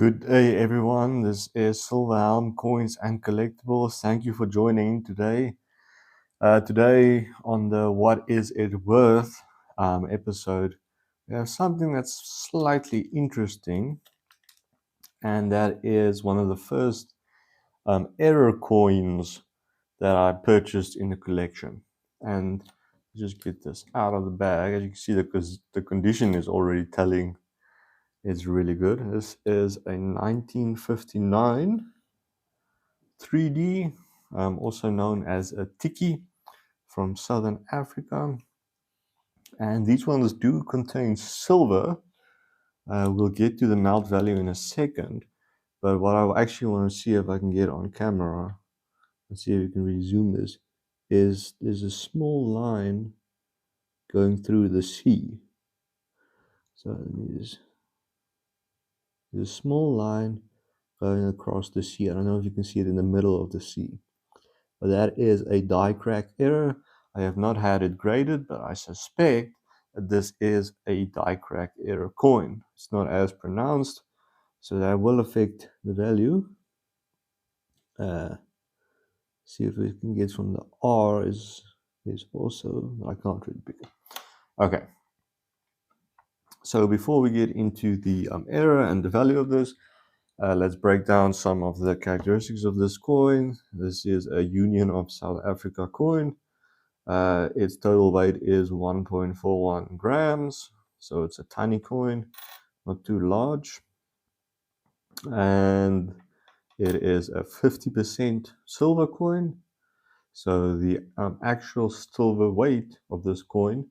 Good day, everyone. This is Silver Helm Coins and Collectibles. Thank you for joining today. Today, on the What Is It Worth episode, we have something that's slightly interesting, and that is one of the first error coins that I purchased in the collection. And just get this out of the bag. As you can see, the condition is already telling. It's really good. This is a 1959 3D, also known as a tiki from Southern Africa. And these ones do contain silver. We'll get to the melt value in a second. But what I actually want to see if I can get on camera, let's see if we can really zoom this, is there's a small line going through the sea. So there's a small line going across the sea. I don't know if you can see it in the middle of the sea. But that is a die crack error. I have not had it graded, but I suspect that this is a die crack error coin. It's not as pronounced, so that will affect the value. See if we can get from the R is also, I can't read bigger. Okay. So before we get into the error and the value of this, let's break down some of the characteristics of this coin. This is a Union of South Africa coin. Its total weight is 1.41 grams, so it's a tiny coin, not too large. And it is a 50% silver coin. So the actual silver weight of this coin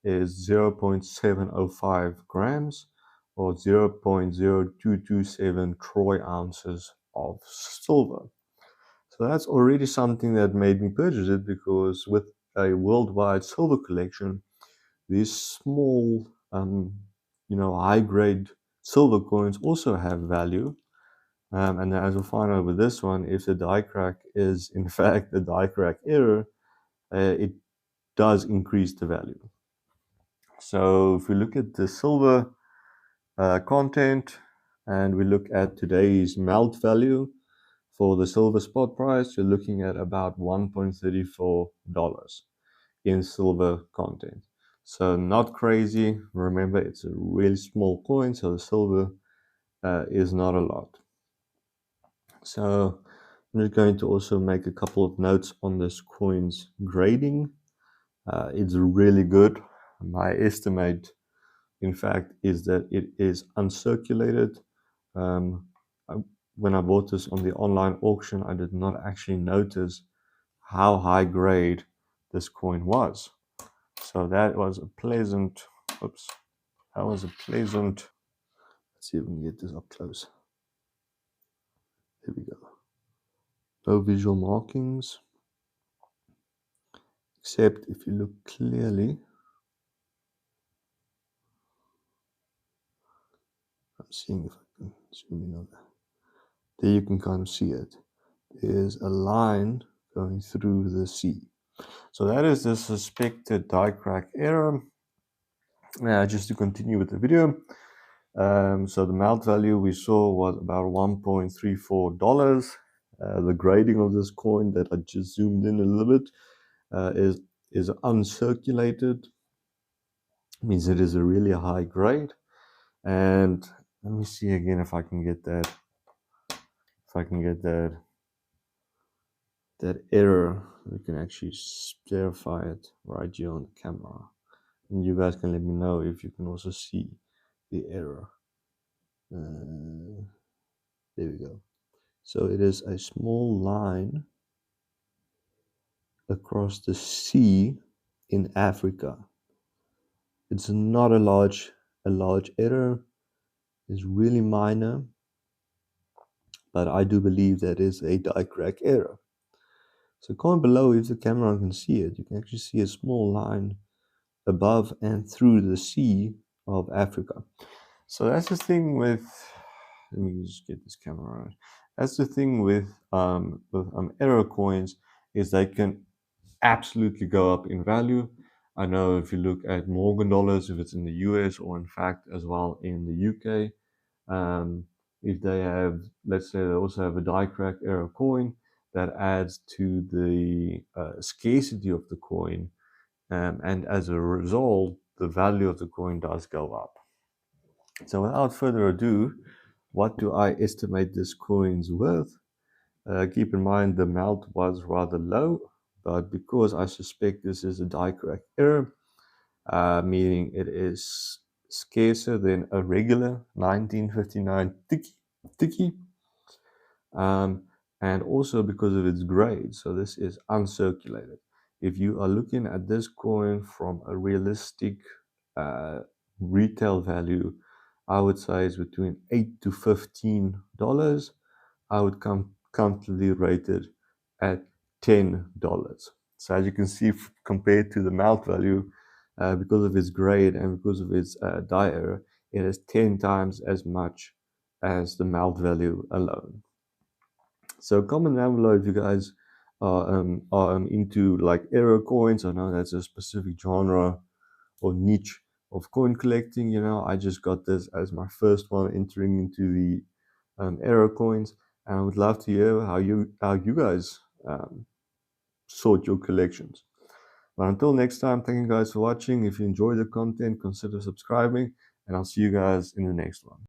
is 0.705 grams or 0.0227 troy ounces of silver. So that's already something that made me purchase it, because with a worldwide silver collection, these small, high-grade silver coins also have value. And as we'll find out with this one, if the die crack is in fact a die crack error, it does increase the value. So if we look at the silver content and we look at today's melt value for the silver spot price, you're looking at about $1.34 in silver content. So not crazy. Remember, it's a really small coin, so the silver is not a lot. So I'm just going to also make a couple of notes on this coin's grading. It's really good. My estimate, in fact, is that it is uncirculated. When I bought this on the online auction, I did not actually notice how high grade this coin was. So that was a pleasant, let's see if we can get this up close. Here we go. No visual markings, except if you look clearly. I'm seeing if I can zoom in on that. There you can kind of see it. There's a line going through the sea. So that is the suspected die crack error. Just to continue with the video. So the melt value we saw was about $1.34. The grading of this coin that I just zoomed in a little bit is uncirculated. It means it is a really high grade. And let me see again if I can get that. That error, we can actually verify it right here on the camera. And you guys can let me know if you can also see the error. There we go. So it is a small line across the sea in Africa. It's not a large error. It's really minor, but I do believe that is a die crack error. So comment below if the camera can see it. You can actually see a small line above and through the sea of Africa. So that's the thing with, let me just get this camera right. That's the thing with error coins, is they can absolutely go up in value. I know if you look at Morgan dollars, if it's in the US or in fact as well in the UK, if they have, let's say they also have a die crack error coin, that adds to the scarcity of the coin, and as a result, the value of the coin does go up. So without further ado, what do I estimate this coin's worth? Keep in mind the melt was rather low, but because I suspect this is a die crack error, meaning it is scarcer than a regular 1959 tiki, um, and also because of its grade. So this is uncirculated. If you are looking at this coin from a realistic retail value, I would say it's between $8 to $15. I would comfortably rate it at $10. So as you can see, compared to the melt value, because of its grade and because of its die error, it is 10 times as much as the melt value alone. So comment down below if you guys are into like error coins. I know that's a specific genre or niche of coin collecting. You know, I just got this as my first one entering into the error coins, and I would love to hear how you guys sort your collections. But until next time, thank you guys for watching. If you enjoy the content, consider subscribing, and I'll see you guys in the next one.